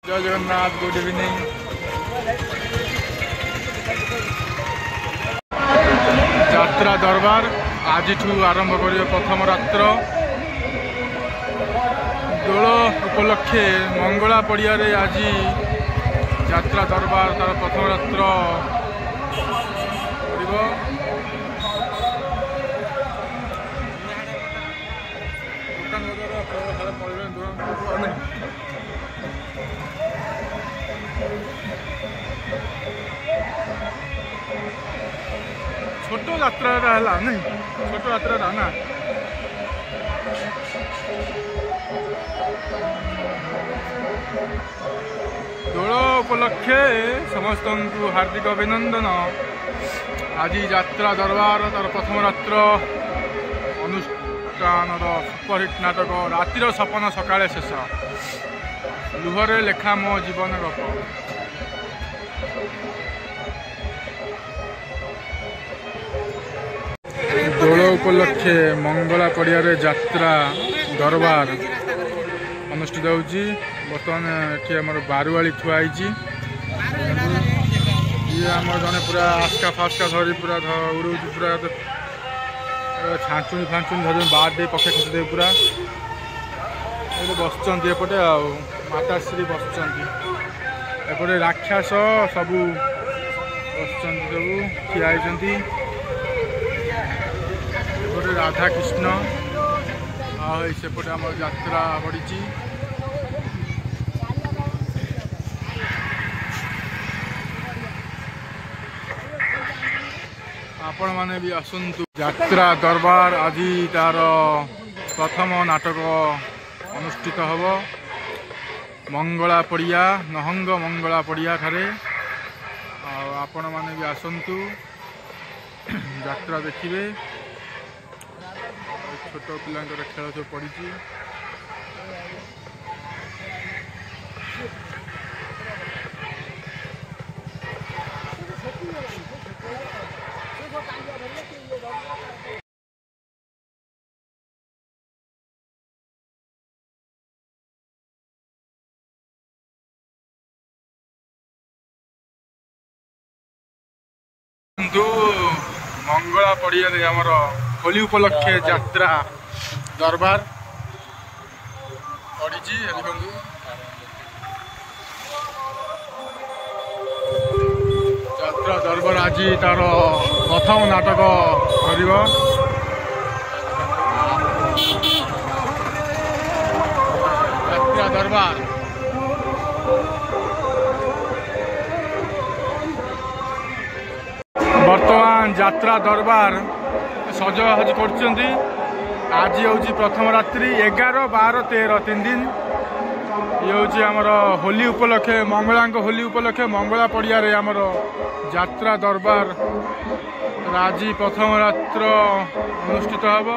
जय Jagannath. Good evening. यात्रा दरबार आज आरंभ कर प्रथम रात्र दोल उपलक्षे मंगला पड़िया आज यात्रा दरबार तार प्रथम रात्र छोट यात्रा नहीं छोट यात्रा ना दोल उपलक्षे समस्त हार्दिक अभिनंदन। आज यात्रा दरबार तार प्रथम रात्र अनुष्ठान सुपरहिट नाटक रातिर सपन सकाळे शेष लुहरे लेखा मो जीवन गप। दोल उपलक्षे मंगला पड़िया यात्रा दरबार अनुष्ठित होची। बर्तमान ये आम बारुआली थुआई ये आम जड़े पूरा आस्का फास्का धरी पूरा उड़ू पूरा छांचुणी फांचुणी धर बाद दे पखे खसी दे पूरा बसचंती एपटे आ माताश्री बसचंती एपटे राक्षस सबू बसचंती सबू ठिया होती एपटे राधा कृष्ण सेपटे आम यात्रा बढ़ी। आपण माने भी आसंतु यात्रा दरबार आज तार प्रथम नाटक अनुष्ठित हब मंगला पड़िया नहंग मंगला पड़िया ठारे आपण माने भी आसंतु यात्रा देखिए। छोट पिलांकर खेल सब पड़ी मंगला पड़िया आमर होली उपलक्षे यात्रा दरबार पड़ी। यात्रा दरबार आज तार प्रथम नाटक कर यात्रा दरबार बर्तमान यात्रा दरबार सजहज कर आज हूँ प्रथम रात्रि 11, 12, 13 3 दिन ये हूँ आमर होली उपलक्षे मंगला होली उपलक्षे मंगला पड़िया आमर यात्रा दरबार आज प्रथम रात्र अनुष्ठित हब।